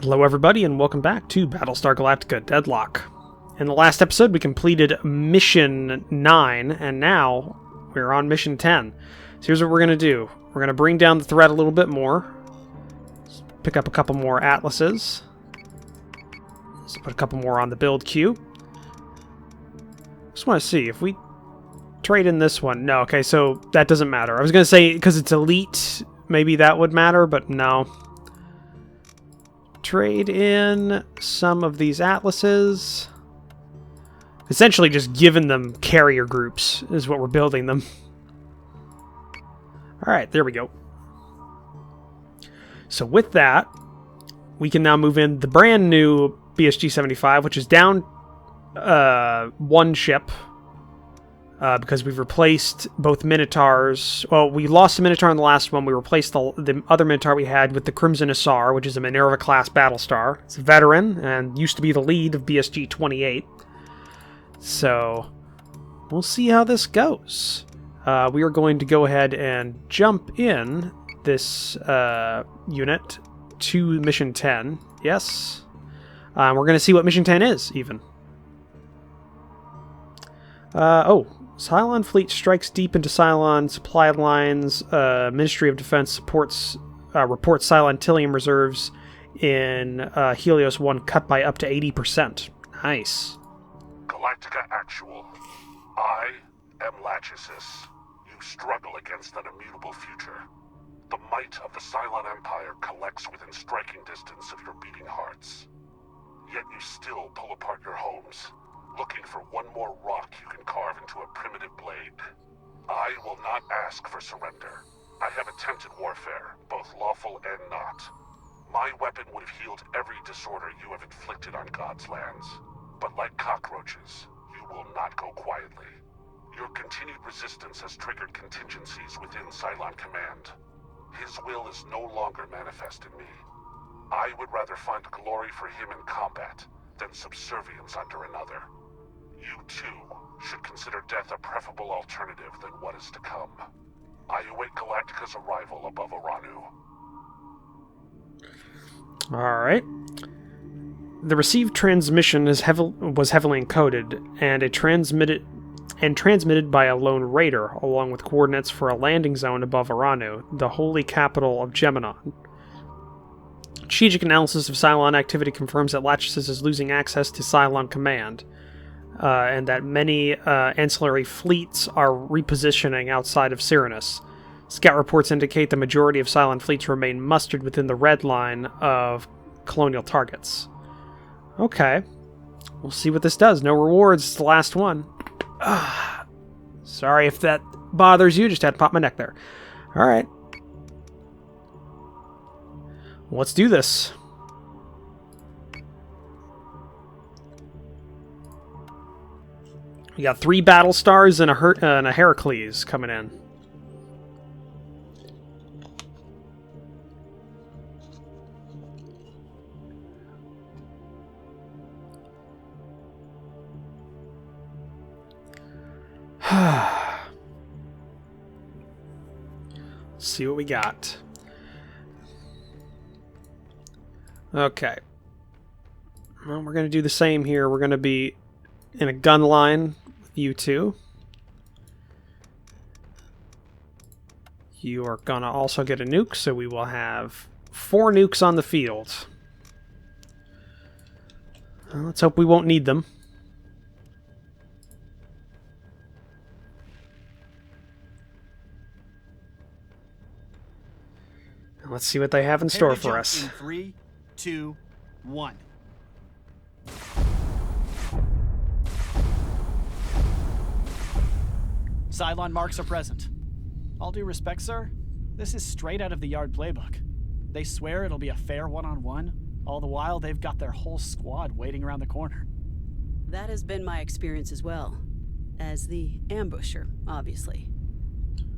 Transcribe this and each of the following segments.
Hello everybody and welcome back to Battlestar Galactica Deadlock. In the last episode we completed Mission 9 and now we're on Mission 10. So here's what we're going to do. We're going to bring down the threat a little bit more. Let's pick up a couple more atlases. Let's put a couple more on the build queue. Just want to see if we trade in this one. No, okay, so that doesn't matter. I was going to say because it's elite, maybe that would matter, but no. Trade in some of these atlases. Essentially just giving them carrier groups is what we're building them. Alright, there we go. So with that, we can now move in the brand new BSG-75, which is down one ship. Because we've replaced both Minotaurs. Well, we lost the Minotaur in the last one. We replaced the other Minotaur we had with the Crimson Hussar, which is a Minerva-class Battlestar. It's a veteran, and used to be the lead of BSG-28. So, we'll see how this goes. We are going to go ahead and jump in this unit to Mission 10. Yes. We're going to see what Mission 10 is, even. Cylon fleet strikes deep into Cylon supply lines. Ministry of Defense reports Cylon Tillium reserves in Helios 1 cut by up to 80%. Nice. Galactica Actual. I am Lachesis. You struggle against an immutable future. The might of the Cylon Empire collects within striking distance of your beating hearts. Yet you still pull apart your homes, looking for one more rock you can carve into a primitive blade. I will not ask for surrender. I have attempted warfare, both lawful and not. My weapon would have healed every disorder you have inflicted on God's lands. But like cockroaches, you will not go quietly. Your continued resistance has triggered contingencies within Cylon Command. His will is no longer manifest in me. I would rather find glory for him in combat than subservience under another. You, too, should consider death a preferable alternative than what is to come. I await Galactica's arrival above Oranu. Alright. The received transmission was heavily encoded, and transmitted by a lone raider, along with coordinates for a landing zone above Oranu, the holy capital of Gemenon. Strategic analysis of Cylon activity confirms that Lachesis is losing access to Cylon Command. And that many ancillary fleets are repositioning outside of Cyranus. Scout reports indicate the majority of Cylon fleets remain mustered within the red line of Colonial targets. Okay. We'll see what this does. No rewards. It's the last one. Sorry if that bothers you. Just had to pop my neck there. Alright. Let's do this. We got 3 Battlestars and a Heracles coming in. Let's see what we got. Okay. Well, we're going to do the same here. We're going to be in a gun line with you two. You are going to also get a nuke, so we will have 4 nukes on the field. Well, let's hope we won't need them. Let's see what they have in store for us. In 3, 2, 1. Cylon marks are present. All due respect, sir, this is straight out of the Yard playbook. They swear it'll be a fair one-on-one, all the while they've got their whole squad waiting around the corner. That has been my experience as well. As the ambusher, obviously.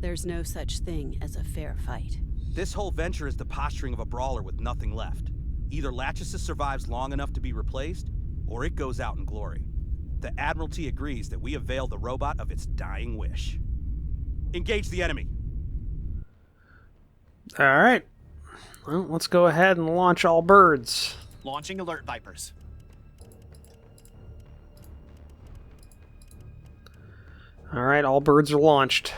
There's no such thing as a fair fight. This whole venture is the posturing of a brawler with nothing left. Either Lachesis survives long enough to be replaced, or it goes out in glory. The Admiralty agrees that we avail the robot of its dying wish. Engage the enemy. Alright. Well, let's go ahead and launch all birds. Launching alert Vipers. Alright, all birds are launched.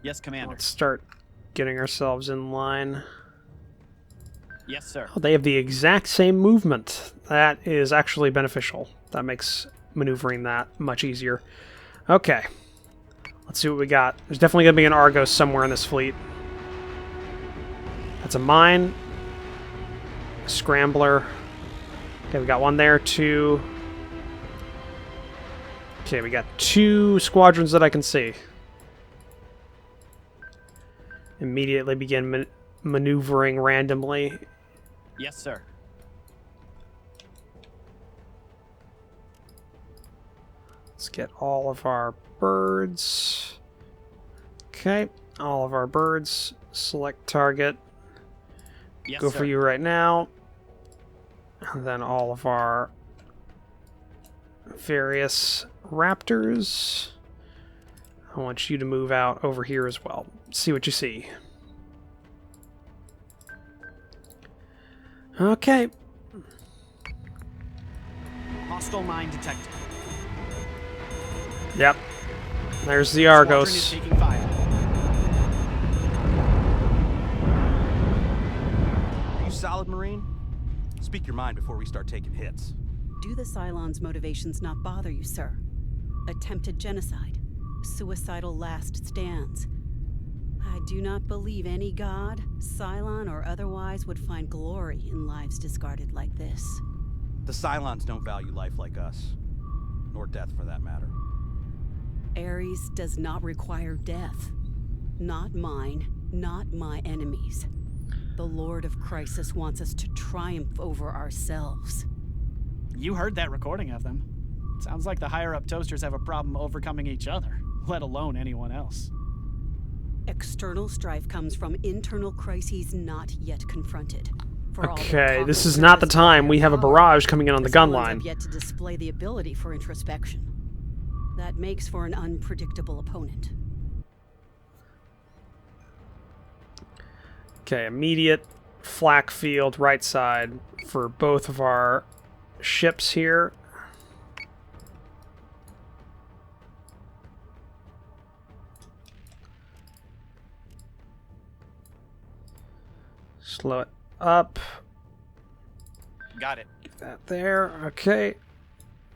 Yes, Commander. Let's start getting ourselves in line. Yes, sir. Oh, they have the exact same movement. That is actually beneficial. That makes maneuvering that much easier. Okay. Let's see what we got. There's definitely going to be an Argos somewhere in this fleet. That's a mine. A scrambler. Okay, we got one there, two. Okay, we got 2 squadrons that I can see. Immediately begin maneuvering randomly. Yes, sir. Let's get all of our birds. Okay, all of our birds. Select target. Yes, Go sir. for you right now. And then all of our various raptors. I want you to move out over here as well. See what you see. Okay. Hostile mine detected. Yep. There's the Squadron Argos. is taking fire. Are you solid, Marine? Speak your mind before we start taking hits. Do the Cylons' motivations not bother you, sir? Attempted genocide, suicidal last stands. I do not believe any god, Cylon or otherwise, would find glory in lives discarded like this. The Cylons don't value life like us. Nor death, for that matter. Ares does not require death. Not mine, not my enemies. The Lord of Crisis wants us to triumph over ourselves. You heard that recording of them. Sounds like the higher-up toasters have a problem overcoming each other, let alone anyone else. External strife comes from internal crises not yet confronted. For all their Okay, this is confidence not the in time. their We have a power, barrage coming in on the gun Cylons line. have yet to display the ability for introspection. That makes for an unpredictable opponent. Okay, immediate flak field right side for both of our ships here. Slow it up. Got it. Get that there. Okay.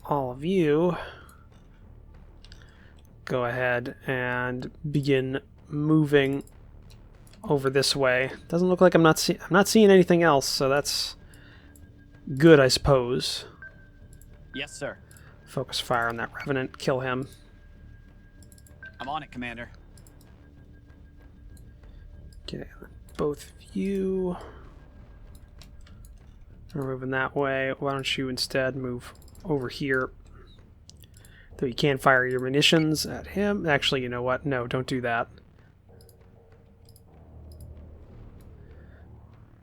All of you go ahead and begin moving over this way. Doesn't look like I'm not seeing anything else, so that's good, I suppose. Yes, sir. Focus fire on that Revenant. Kill him. I'm on it, Commander. Okay, both of you are moving that way. Why don't you instead move over here? Though you can fire your munitions at him. Actually, you know what? No, don't do that.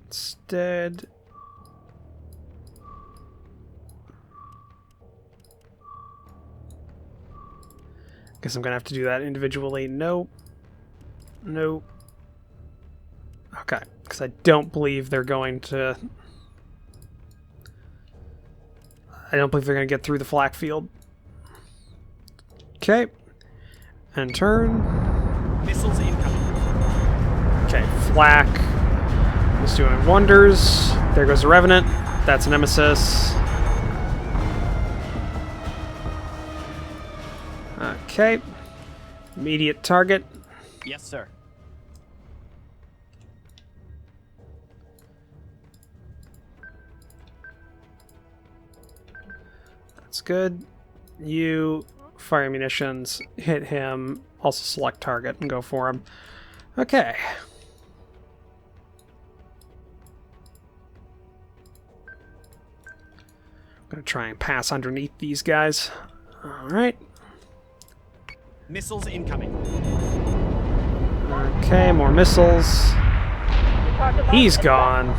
Instead, guess I'm gonna have to do that individually. Nope. Nope. Okay, because I don't believe they're going to... I don't believe they're going to get through the flak field. Okay. And turn. Missiles incoming. Okay, flak is doing wonders. There goes the Revenant. That's Nemesis. Okay. Immediate target. Yes, sir. That's good. You fire munitions, hit him, also select target and go for him. Okay. I'm gonna try and pass underneath these guys. Alright. Missiles incoming. Okay, more missiles. He's gone.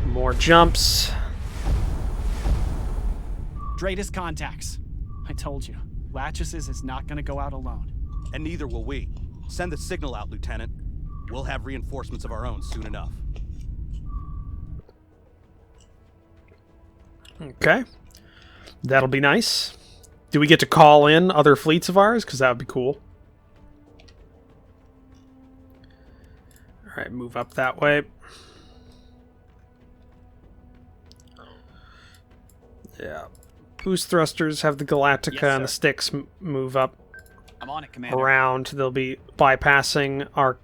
More jumps. Dratus contacts. I told you. Lachesis is not gonna go out alone. And neither will we. Send the signal out, Lieutenant. We'll have reinforcements of our own soon enough. Okay. That'll be nice. Do we get to call in other fleets of ours? Because that would be cool. Alright, move up that way. Yeah. Boost thrusters have the Galactica Yes, and the sir. sticks move up I'm on it, Commander. around. They'll be bypassing our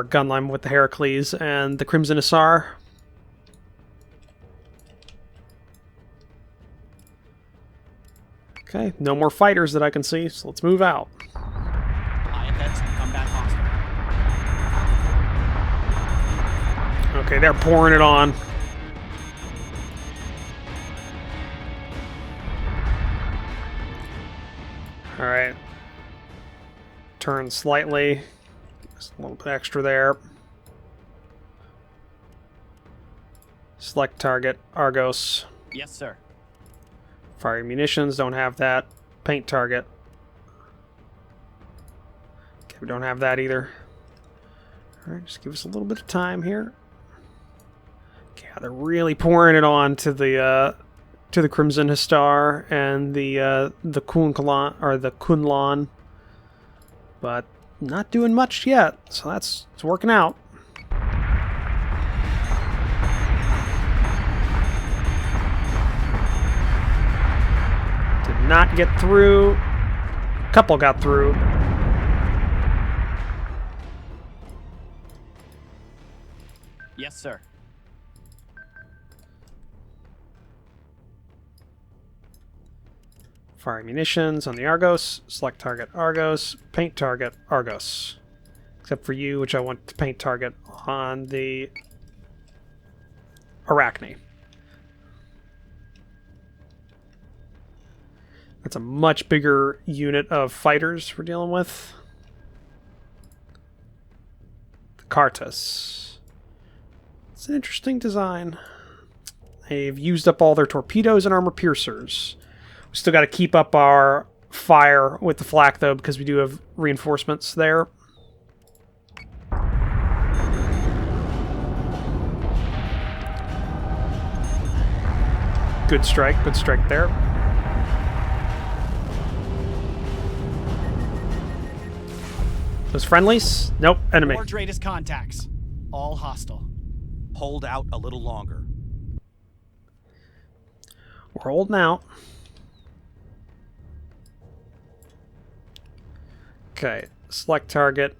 gun line with the Heracles and the Crimson Hussar. Okay, no more fighters that I can see, so let's move out. IFX combat hostile. Okay, they're pouring it on. Alright. Turn slightly. Just a little bit extra there. Select target, Argos. Yes, sir. Fire munitions, don't have that. Paint target. Okay, we don't have that either. Alright, just give us a little bit of time here. Okay, they're really pouring it on to the Crimson Hussar and the Kunlan or the Kunlan. But not doing much yet, so it's working out. Did not get through. A couple got through. Yes, sir. Fire munitions on the Argos. Select target Argos. Paint target Argos. Except for you, which I want to paint target on the Arachne. That's a much bigger unit of fighters we're dealing with. The Cartus. It's an interesting design. They've used up all their torpedoes and armor piercers. We still got to keep up our fire with the flak, though, because we do have reinforcements there. Good strike there. Those friendlies? Nope, enemy. More Dratus contacts. All hostile. Hold out a little longer. We're holding out. Okay, select target.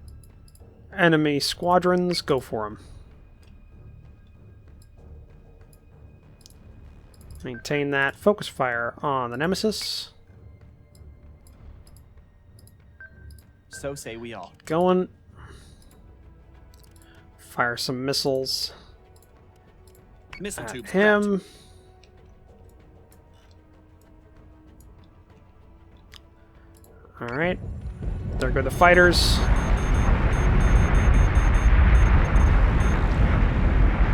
Enemy squadrons, go for them. Maintain that. Focus fire on the Nemesis. So say we all. Going. Fire some missiles Missile at tubes. him. Alright. There go the fighters.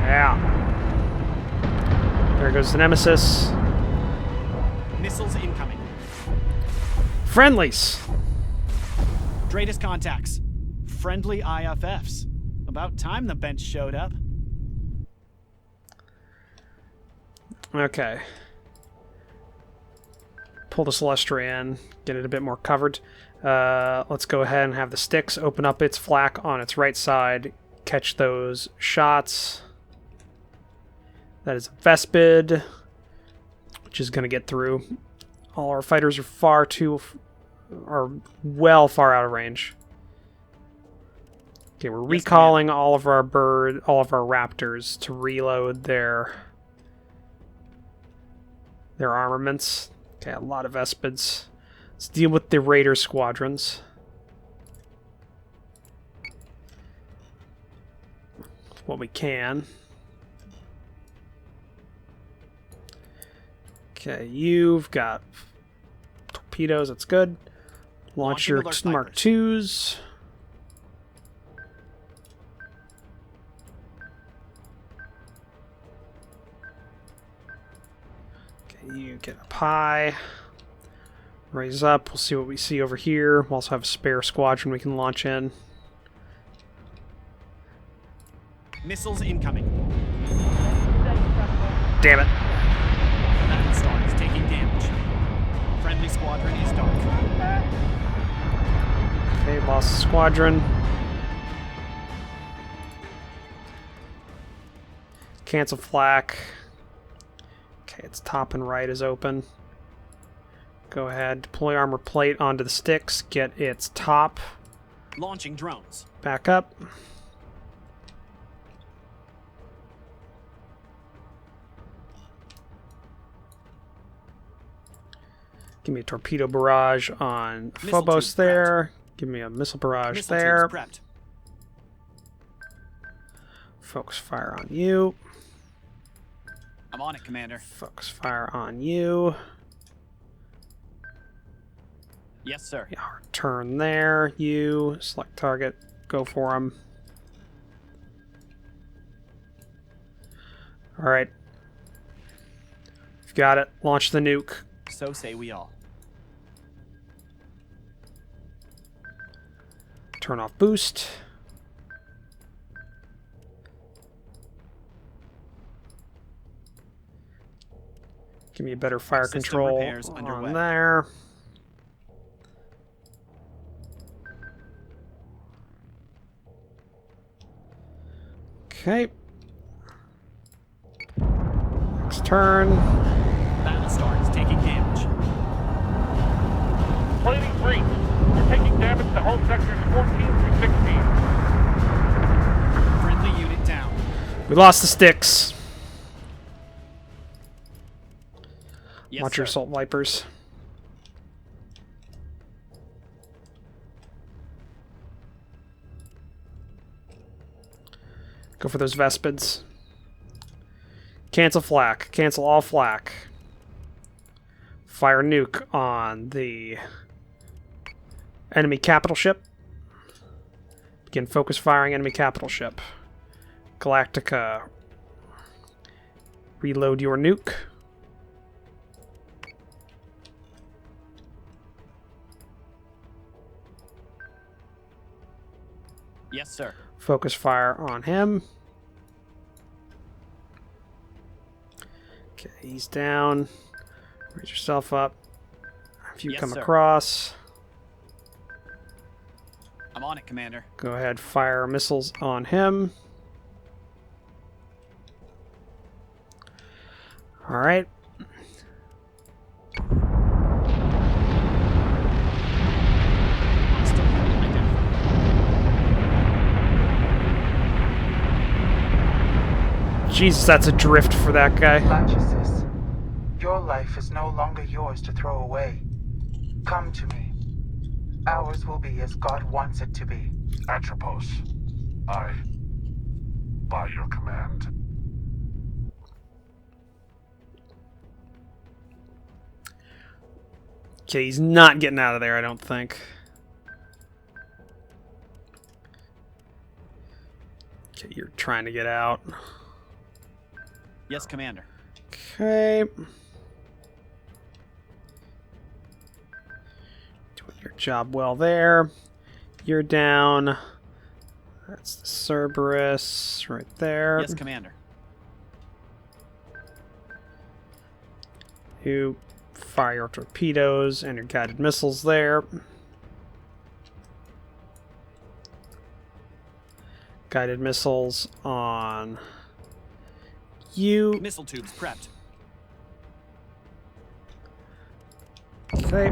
Yeah. There goes the Nemesis. Missiles incoming. Friendlies. Dratus contacts. Friendly IFFs. About time the bench showed up. Okay. Pull the Celestia in, get it a bit more covered. Let's go ahead and have the sticks open up its flak on its right side. Catch those shots. That is a Vespid, which is going to get through. All our fighters are well far out of range. Okay, we're recalling all of our raptors to reload their armaments. Okay, a lot of Vespids. Let's deal with the Raider squadrons. What we can. Okay, you've got torpedoes, that's good. Launch Launching your alert Mark fighters. IIs. Okay, you get up high. Raise up. We'll see what we see over here. We'll also have a spare squadron we can launch in. Missiles incoming. Damn it. Battlestar is taking damage. Friendly squadron is dark. Okay, lost the squadron. Cancel flak. Okay, its top and right is open. Go ahead, deploy armor plate onto the sticks. Get its top. Launching drones. Back up. Give me a torpedo barrage on Missile Phobos tubes there. Give me a missile barrage Missile there. tubes prepped. Focus fire on you. I'm on it, Commander. Focus fire on you. Yes, sir. Yeah, turn there. You. Select target. Go for him. Alright. You've got it. Launch the nuke. So say we all. Turn off boost. Give me a better fire System control repairs on underway. there. Okay. Next turn. Battlestar is taking damage. Plating breach. You're taking damage to hull sectors 14 through 16. Friendly unit down. We lost the sticks. Yes, Watch sir. your assault vipers. Go for those Vespids. Cancel flak. Cancel all flak. Fire nuke on the enemy capital ship. Begin focus firing enemy capital ship. Galactica. Reload your nuke. Yes, sir. Focus fire on him. Okay, he's down. Raise yourself up. If you Yes, come sir. across, I'm on it, Commander. go ahead, fire missiles on him. Alright. Hostile unit identified. Jesus, that's a drift for that guy. Lachesis, your life is no longer yours to throw away. Come to me. Ours will be as God wants it to be. Atropos. I, by your command. Okay, he's not getting out of there, I don't think. Okay, you're trying to get out. Yes, Commander. Okay. Doing your job well there. You're down. That's the Cerberus right there. Yes, Commander. You fire your torpedoes and your guided missiles there. Guided missiles on you. Missile tubes prepped. Okay.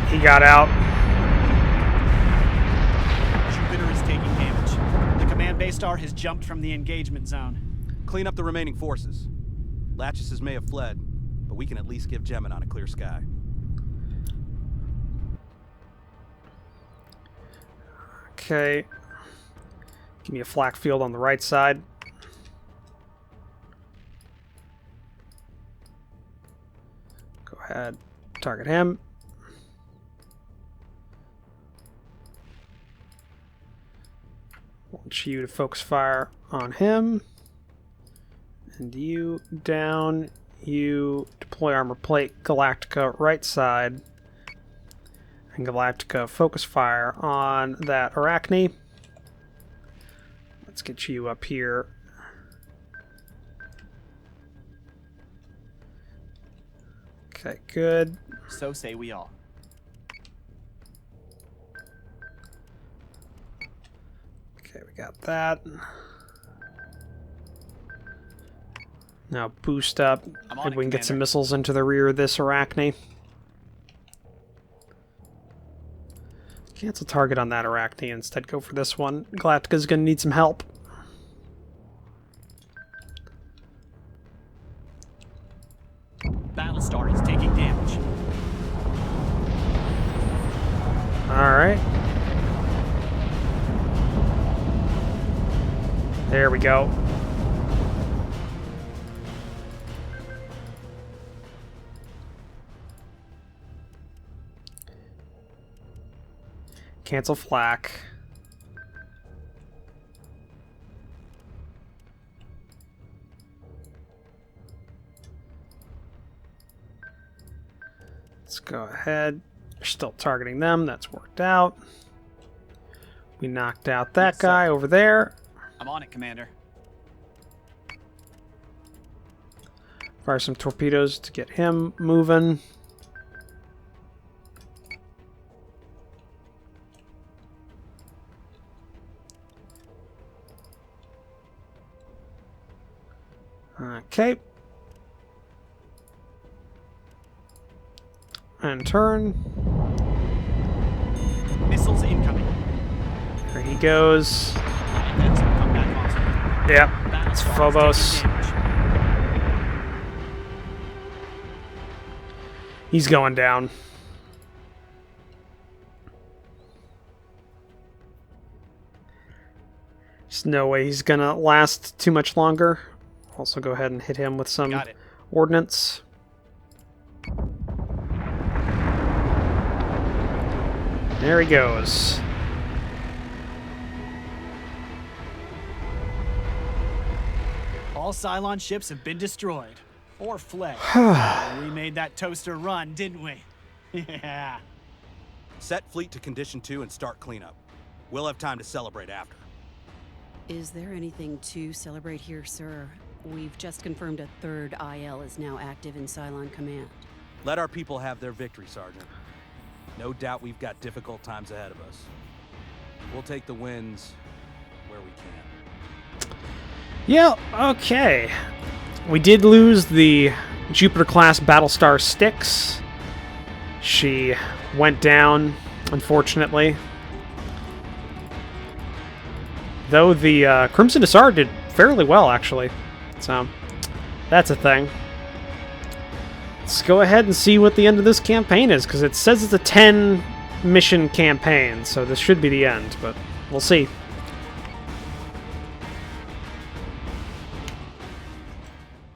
He got out. Jupiter is taking damage. The command base star has jumped from the engagement zone. Clean up the remaining forces. Lachesis may have fled, but we can at least give Gemenon a clear sky. Okay. Give me a flak field on the right side. Go ahead. Target him. Want you to focus fire on him. And you down, you deploy armor plate, Galactica right side. And Galactica focus fire on that Arachne. Let's get you up here. Okay, good. So say we all. Okay, we got that. Now boost up. Maybe we can get some missiles into the rear of this Arachne. Cancel target on that Arachne. Instead go for this one. Galactica's gonna need some help. Battlestar is taking damage. Alright. There we go. Cancel flak. Let's go ahead. They're still targeting them. That's worked out. We knocked out that guy over there. I'm on it, Commander. Fire some torpedoes to get him moving. Okay. And turn. Missiles incoming. There he goes. That's come back awesome. Yep. It's Battlestar is Phobos. taking damage. He's going down. There's no way he's gonna last too much longer. Also go ahead and hit him with some Got it. ordnance. There he goes. All Cylon ships have been destroyed. Or fled. We made that toaster run, didn't we? Yeah. Set fleet to condition 2 and start cleanup. We'll have time to celebrate after. Is there anything to celebrate here, sir? We've just confirmed a third IL is now active in Cylon Command. Let our people have their victory, Sergeant. No doubt we've got difficult times ahead of us. We'll take the wins where we can. Yeah, okay. We did lose the Jupiter-class Battlestar Styx. She went down, unfortunately. Though the Crimson Hussar did fairly well, actually. So, that's a thing. Let's go ahead and see what the end of this campaign is, because it says it's a 10-mission campaign, so this should be the end, but we'll see.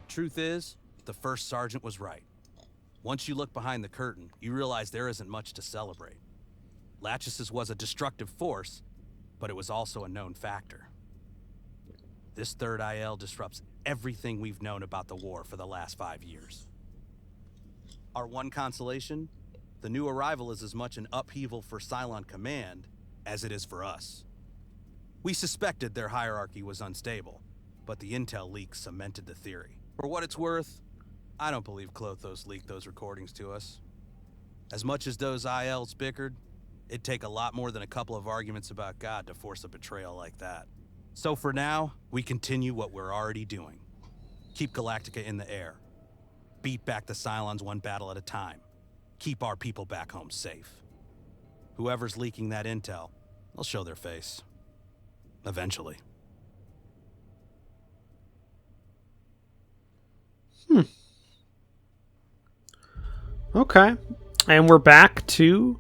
Truth is, the first sergeant was right. Once you look behind the curtain, you realize there isn't much to celebrate. Lachesis was a destructive force, but it was also a known factor. This third IL disrupts everything we've known about the war for the last 5 years. Our one consolation? The new arrival is as much an upheaval for Cylon Command as it is for us. We suspected their hierarchy was unstable, but the intel leaks cemented the theory. For what it's worth, I don't believe Clothos leaked those recordings to us. As much as those ILs bickered, it'd take a lot more than a couple of arguments about God to force a betrayal like that. So for now, we continue what we're already doing. Keep Galactica in the air. Beat back the Cylons one battle at a time. Keep our people back home safe. Whoever's leaking that intel, they'll show their face. Eventually. Okay. And we're back to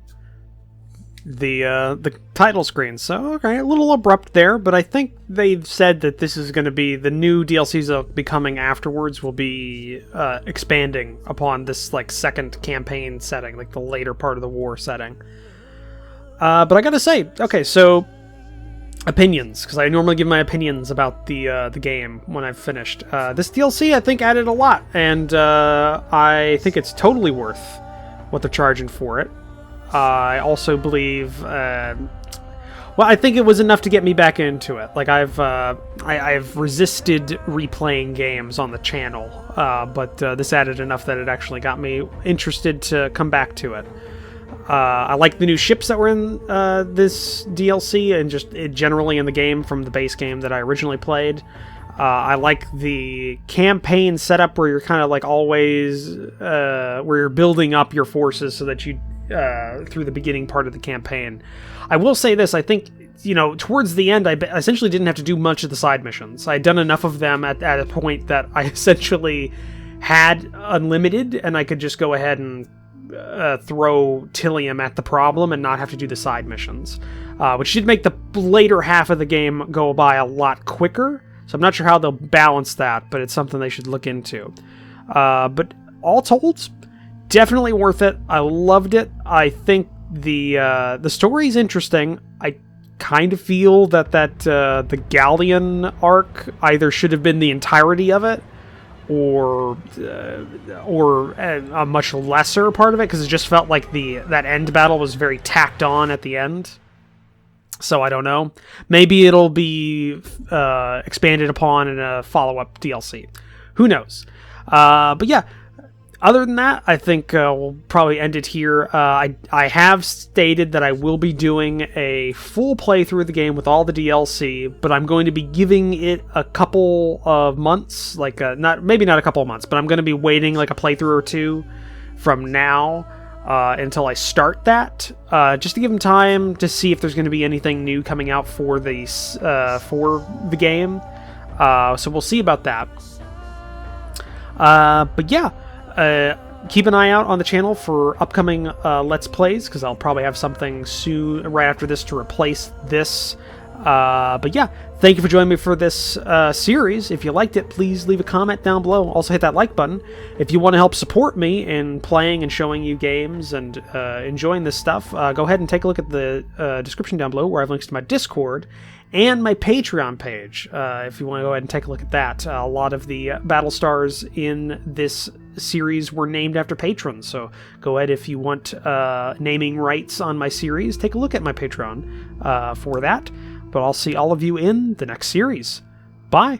the title screen. So, okay, a little abrupt there, but I think they've said that this is going to be the new DLCs that'll be coming afterwards will be expanding upon this like second campaign setting, like the later part of the war setting. But I gotta say, okay, so opinions, because I normally give my opinions about the game when I've finished. This DLC, I think, added a lot, and I think it's totally worth what they're charging for it. I also believe, I think it was enough to get me back into it. Like, I've resisted replaying games on the channel, but this added enough that it actually got me interested to come back to it. I like the new ships that were in this DLC, and just generally in the game from the base game that I originally played. I like the campaign setup where you're kind of like always where you're building up your forces so that you through the beginning part of the campaign. I will say this, I think, towards the end I essentially didn't have to do much of the side missions. I had done enough of them at a point that I essentially had unlimited, and I could just go ahead and throw Tillium at the problem and not have to do the side missions, which did make the later half of the game go by a lot quicker. So I'm not sure how they'll balance that, but it's something they should look into. But all told, definitely worth it. I loved it. I think the story's interesting. I kind of feel that the Galleon arc either should have been the entirety of it, or a much lesser part of it, because it just felt like that end battle was very tacked on at the end. So I don't know. Maybe it'll be expanded upon in a follow-up DLC. Who knows? But yeah, other than that, I think we'll probably end it here. I have stated that I will be doing a full playthrough of the game with all the DLC, but I'm going to be giving it a couple of months, maybe not a couple of months, but I'm going to be waiting like a playthrough or two from now until I start that, just to give them time to see if there's going to be anything new coming out for the game. So we'll see about that. But yeah. Keep an eye out on the channel for upcoming Let's Plays, because I'll probably have something soon right after this to replace this. But yeah, thank you for joining me for this series. If you liked it, please leave a comment down below. Also hit that like button. If you want to help support me in playing and showing you games and enjoying this stuff, go ahead and take a look at the description down below, where I have links to my Discord and my Patreon page, if you want to go ahead and take a look at that. A lot of the Battlestars in this series were named after patrons, so go ahead, if you want naming rights on my series, take a look at my Patreon for that. But I'll see all of you in the next series. Bye!